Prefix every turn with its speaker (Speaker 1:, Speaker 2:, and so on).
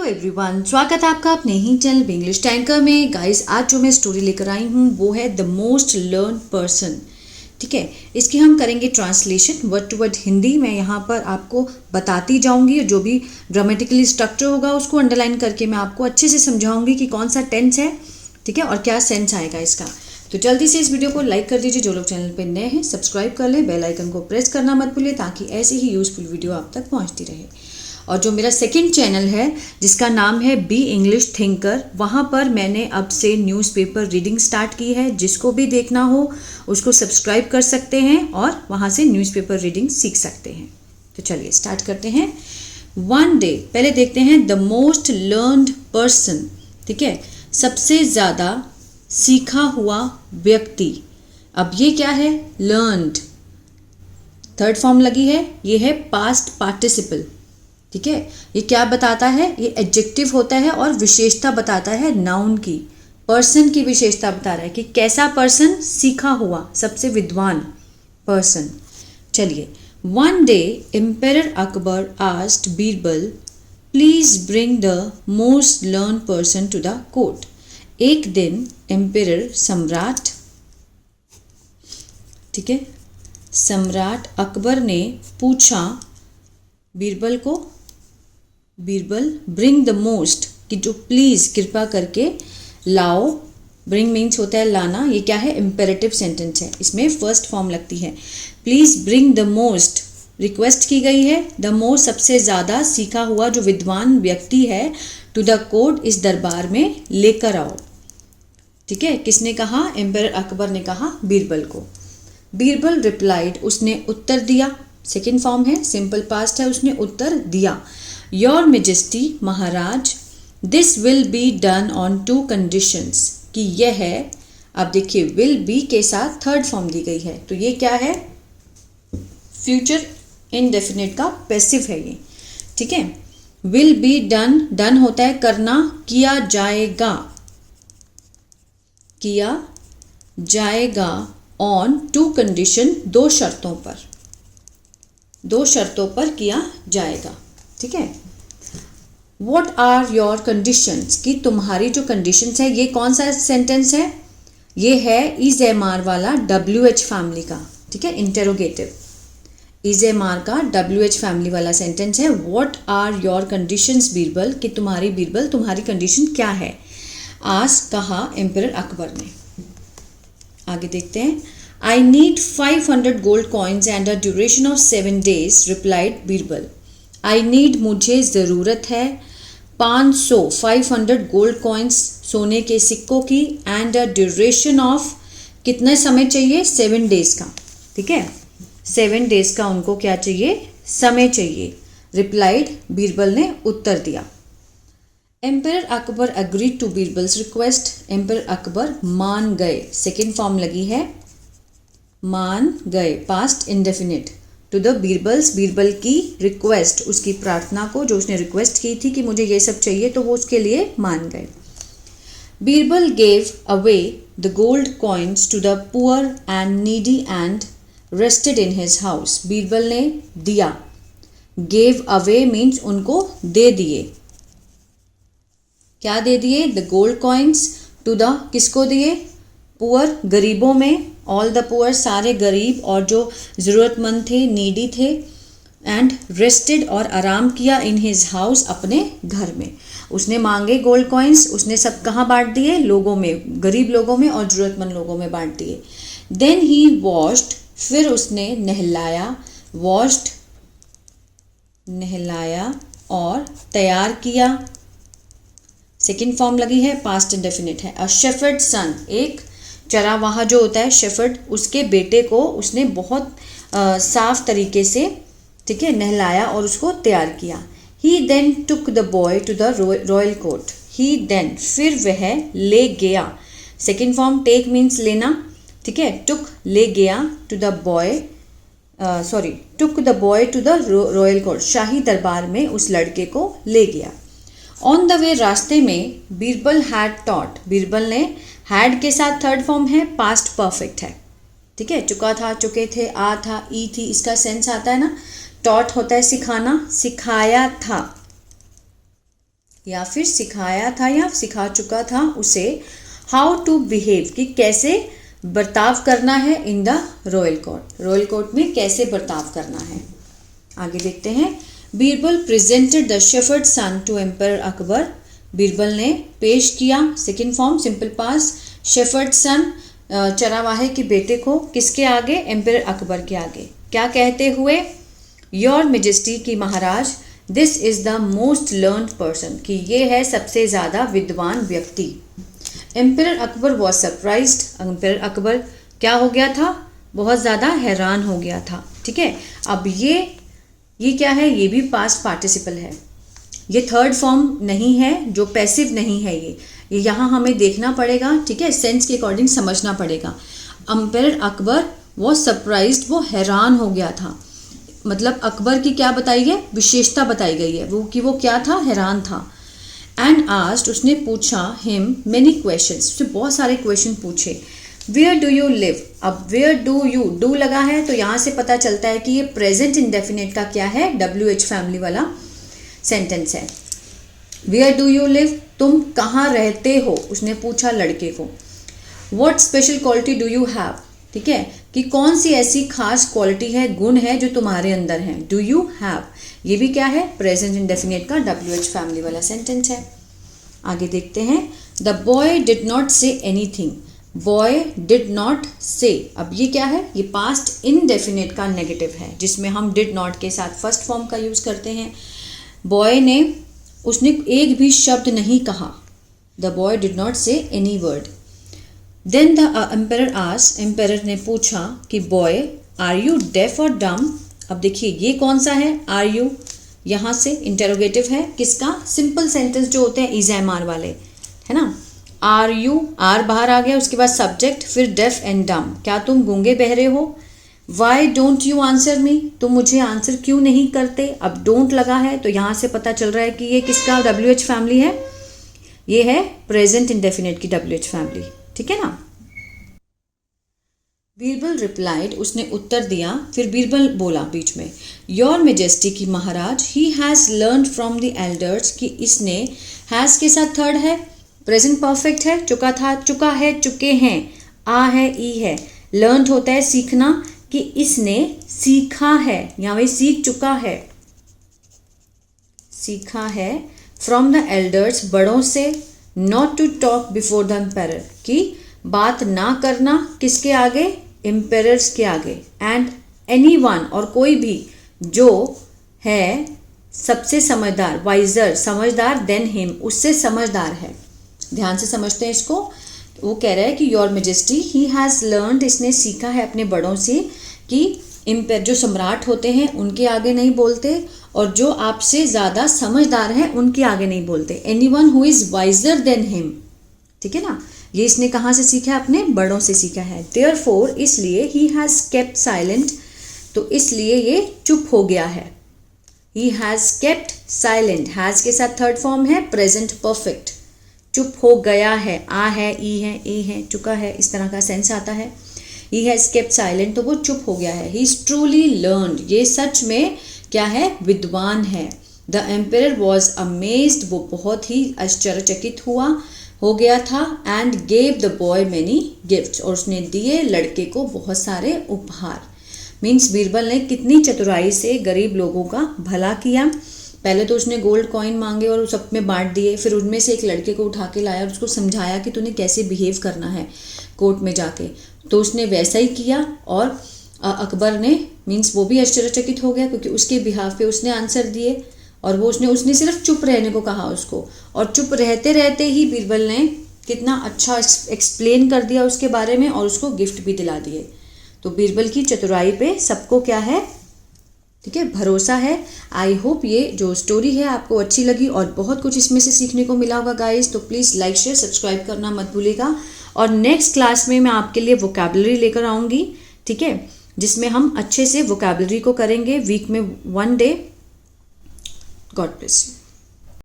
Speaker 1: Everyone, स्वागत है आपका अपने ही चैनल इंग्लिश टैंकर में। गाइस, आज जो मैं स्टोरी लेकर आई हूँ वो है द मोस्ट लर्न पर्सन। ठीक है, इसकी हम करेंगे translation word to word Hindi. मैं यहाँ पर आपको बताती जाऊँगी, जो भी ग्रामेटिकली स्ट्रक्चर होगा उसको अंडरलाइन करके मैं आपको अच्छे से समझाऊंगी कि कौन सा टेंस है, ठीक है, और क्या सेंस आएगा इसका। तो जल्दी से इस वीडियो को लाइक कर दीजिए। जो लोग चैनल पर नए हैं सब्सक्राइब कर ले, बेल आइकन को प्रेस करना मत भूलिए ताकि ऐसी ही यूजफुल वीडियो आप तक पहुँचती रहे। और जो मेरा सेकंड चैनल है जिसका नाम है बी इंग्लिश थिंकर, वहाँ पर मैंने अब से न्यूज़पेपर रीडिंग स्टार्ट की है। जिसको भी देखना हो उसको सब्सक्राइब कर सकते हैं और वहाँ से न्यूज़पेपर रीडिंग सीख सकते हैं। तो चलिए स्टार्ट करते हैं। वन डे, पहले देखते हैं द मोस्ट लर्नड पर्सन। ठीक है, सबसे ज़्यादा सीखा हुआ व्यक्ति। अब ये क्या है? लर्नड, थर्ड फॉर्म लगी है, ये है पास्ट पार्टिसिपल। ठीक है, ये क्या बताता है? ये एडजेक्टिव होता है और विशेषता बताता है नाउन की। पर्सन की विशेषता बता रहा है कि कैसा पर्सन? सीखा हुआ, सबसे विद्वान पर्सन। चलिए, one day emperor Akbar asked Birbal please bring the most learn person to the court. एक दिन एम्परर सम्राट, ठीक है, सम्राट अकबर ने पूछा बीरबल को, बीरबल ब्रिंग द मोस्ट, कि जो प्लीज़ कृपा करके लाओ। ब्रिंग मीन्स होता है लाना, ये क्या है? इम्पेरेटिव सेंटेंस है, इसमें फर्स्ट फॉर्म लगती है। Please bring the most, request की गई है। द मोस्ट, सबसे ज़्यादा सीखा हुआ जो विद्वान व्यक्ति है, टू द कोर्ट, इस दरबार में लेकर आओ। ठीक है, किसने कहा? एम्परर अकबर ने कहा बीरबल को। बीरबल रिप्लाइड, उसने उत्तर दिया। सेकेंड फॉर्म है, सिंपल पास्ट है, उसने उत्तर दिया। Your majesty, Maharaj, this will be done on to conditions, कि यह है, अब देखिए विल बी के साथ थर्ड फॉर्म दी गई है, तो ये क्या है? फ्यूचर इनडेफिनिट का पैसिव है ये। ठीक है, विल बी डन, डन होता है करना, किया जाएगा, किया जाएगा ऑन टू कंडीशन, दो शर्तों पर, दो शर्तों पर किया जाएगा। ठीक है, वॉट आर योर कंडीशंस, कि तुम्हारी जो कंडीशंस है। ये कौन सा सेंटेंस है? ये है इज एम आर वाला WH फैमिली का। ठीक है, इंटेरोगेटिव, इज एम आर का WH फैमिली वाला सेंटेंस है। What are your conditions Birbal, कि तुम्हारी बीरबल तुम्हारी कंडीशन क्या है? आज कहा एम्परर अकबर ने। आगे देखते हैं। I need 500 gold coins and a duration of 7 days, replied Birbal. I need, मुझे ज़रूरत है, 500 गोल्ड कॉइन्स, सोने के सिक्कों की, एंड अ ड्यूरेशन ऑफ, कितना समय चाहिए? 7 डेज का। ठीक है, 7 डेज का उनको क्या चाहिए? समय चाहिए। रिप्लाइड, बीरबल ने उत्तर दिया। Emperor Akbar agreed to Birbal's request, emperor Akbar मान गए। सेकेंड फॉर्म लगी है, मान गए, past indefinite, to the Birbal's, Birbal की रिक्वेस्ट, उसकी प्रार्थना को, जो उसने रिक्वेस्ट की थी कि मुझे ये सब चाहिए, तो वो उसके लिए मान गए। Birbal gave away the gold coins to the poor and needy and rested in his house. Birbal ने दिया, गेव अवे मीन्स उनको दे दिए। क्या दे दिए? The gold coins to the, किसको दिए? पुअर, गरीबों में, ऑल द पुअर, सारे गरीब और जो ज़रूरतमंद थे, नीडी थे। एंड रेस्टेड, और आराम किया, इन हिज हाउस, अपने घर में। उसने मांगे गोल्ड कॉइन्स, उसने सब कहाँ बांट दिए? लोगों में, गरीब लोगों में और ज़रूरतमंद लोगों में बांट दिए। देन ही वॉश्ड, फिर उसने नहलाया, वॉश्ड नहलाया और तैयार किया। सेकेंड फॉर्म लगी है, पास्ट इंडेफिनिट है। अ शेफर्ड सन, एक चरावाहा जो होता है शेफर्ड, उसके बेटे को उसने बहुत साफ तरीके से, ठीक है, नहलाया और उसको तैयार किया। He then took the boy to the royal court, he then, फिर वह ले गया। सेकेंड फॉर्म टेक मीन्स लेना। ठीक है, टुक ले गया, to the boy, took the boy to the royal court, शाही दरबार में उस लड़के को ले गया। ऑन द वे, रास्ते में, बीरबल हैड टॉट, बीरबल ने, हैड के साथ थर्ड फॉर्म है, पास्ट परफेक्ट है। ठीक है, चुका था, चुके थे, आ था, ई थी, इसका सेंस आता है ना। टॉट होता है सिखाना, सिखाया था। या फिर सिखाया था या सिखा चुका था उसे हाउ टू बिहेव, कि कैसे बर्ताव करना है in the royal court, royal court में कैसे बर्ताव करना है। आगे देखते हैं। Birbal presented the shepherd son to emperor Akbar, Birbal ने पेश किया, second form simple past, shepherd son चरावाहे के बेटे को किसके आगे, एम्पर अकबर के आगे, क्या कहते हुए, योर मेजेस्टी की महाराज, this is the most learned person, कि ये है सबसे ज़्यादा विद्वान व्यक्ति। Emperor Akbar was surprised, emperor Akbar क्या हो गया था, बहुत ज़्यादा हैरान हो गया था। ठीक है, अब ये क्या है, ये भी पास्ट पार्टिसिपल है, ये थर्ड फॉर्म नहीं है, जो पैसिव नहीं है, ये यहाँ हमें देखना पड़ेगा। ठीक है, सेंस के अकॉर्डिंग समझना पड़ेगा। एम्पर अकबर वो सरप्राइज्ड, वो हैरान हो गया था, मतलब अकबर की क्या बताई है, विशेषता बताई गई है वो, कि वो क्या था, हैरान था। एंड आस्क्ड, उसने पूछा, हिम मैनी क्वेश्चंस, उससे बहुत सारे क्वेश्चन पूछे। वेयर डू यू लिव, अब वेयर डू यू, डू लगा है तो यहाँ से पता चलता है कि ये प्रेजेंट इंडेफिनिट का क्या है, WH फैमिली वाला सेंटेंस है। वेयर डू यू लिव, तुम कहाँ रहते हो, उसने पूछा लड़के को। What special quality do you have, ठीक है, कि कौन सी ऐसी खास क्वालिटी है, गुण है जो तुम्हारे अंदर है, डू यू हैव, ये भी क्या है, प्रेजेंट इंडेफिनिट का WH फैमिली वाला सेंटेंस है। आगे देखते हैं। The boy did not say anything, boy did not से, अब ये क्या है, ये पास्ट इनडेफिनिट का नेगेटिव है, जिसमें हम डिड नॉट के साथ फर्स्ट फॉर्म का यूज करते हैं। बॉय ने, उसने एक भी शब्द नहीं कहा, the boy did not say any word. Then the emperor asked, emperor ने पूछा कि बॉय आर यू डेफ और डम, अब देखिए ये कौन सा है, आर यू, यहाँ से इंटेरोगेटिव है, किसका, सिंपल सेंटेंस जो होते हैं इज एम आर वाले, है ना। आर यू, आर बाहर आ गया, उसके बाद सब्जेक्ट, फिर डेफ एंड डम, क्या तुम गूंगे बहरे हो। Why don't you answer me, तुम मुझे आंसर क्यों नहीं करते, अब डोंट लगा है तो यहाँ से पता चल रहा है कि ये किसका WH फैमिली है, ये है प्रेजेंट इंडेफिनिट की WH फैमिली, ठीक है ना। बीरबल रिप्लाइड, उसने उत्तर दिया, फिर बीरबल बोला बीच में, योर मेजेस्टी की महाराज, he has learned from the elders, कि इसने, हैज़ के साथ थर्ड है, प्रेजेंट परफेक्ट है, चुका था, चुका है, चुके हैं, आ है, ई है, लर्नड होता है सीखना, कि इसने सीखा है, यहाँ वही सीख चुका है, सीखा है, फ्रॉम द एल्डर्स, बड़ों से, not to talk before the emperor, कि बात ना करना किसके आगे, एम्परर्स के आगे, एंड एनी वन, और कोई भी जो है सबसे समझदार, वाइजर, समझदार, देन हिम, उससे समझदार है। ध्यान से समझते हैं इसको। वो कह रहा है कि your majesty, he has learned, इसने सीखा है अपने बड़ों से, कि एम्पर जो सम्राट होते हैं उनके आगे नहीं बोलते, और जो आपसे ज़्यादा समझदार हैं उनके आगे नहीं बोलते, any one who is visor than him, ठीक है ना। ये इसने कहाँ से सीखा है, अपने बड़ों से सीखा है। देयरफॉर, इसलिए, ही हैज़ केप्ट साइलेंट, तो इसलिए ये चुप हो गया है। He has kept silent, has के साथ थर्ड फॉर्म है प्रेजेंट परफेक्ट, चुप हो गया है, आ है, ई है, ए है, चुका है, इस तरह का सेंस आता है। ही हैज़ केप्ट साइलेंट, तो वो चुप हो गया है। ही इज़ ट्रूली लर्नड, ये सच में क्या है, विद्वान है। द एम्परर वॉज अमेज्ड, वो बहुत ही आश्चर्यचकित हो गया था। And gave the boy many gifts, और उसने दिए लड़के को बहुत सारे उपहार। मीन्स बीरबल ने कितनी चतुराई से गरीब लोगों का भला किया। पहले तो उसने गोल्ड कॉइन मांगे और सब में बांट दिए, फिर उनमें से एक लड़के को उठा के लाया और उसको समझाया कि तूने कैसे बिहेव करना है कोर्ट में जाके, तो उसने वैसा ही किया। और अकबर ने, मीन्स वो भी आश्चर्यचकित हो गया, क्योंकि उसके बिहाफ पे उसने आंसर दिए, और वो उसने सिर्फ चुप रहने को कहा उसको, और चुप रहते रहते ही बीरबल ने कितना अच्छा एक्सप्लेन कर दिया उसके बारे में, और उसको गिफ्ट भी दिला दिए। तो बीरबल की चतुराई पे सबको क्या है, ठीक है, भरोसा है। आई होप ये जो स्टोरी है आपको अच्छी लगी और बहुत कुछ इसमें से सीखने को मिला होगा गाइस। तो प्लीज़ लाइक शेयर सब्सक्राइब करना मत भूलिएगा। और नेक्स्ट क्लास में मैं आपके लिए वोकैबुलरी लेकर आऊँगी, ठीक है, जिसमें हम अच्छे से वोकैबुलरी को करेंगे वीक में 1 डे। God bless you.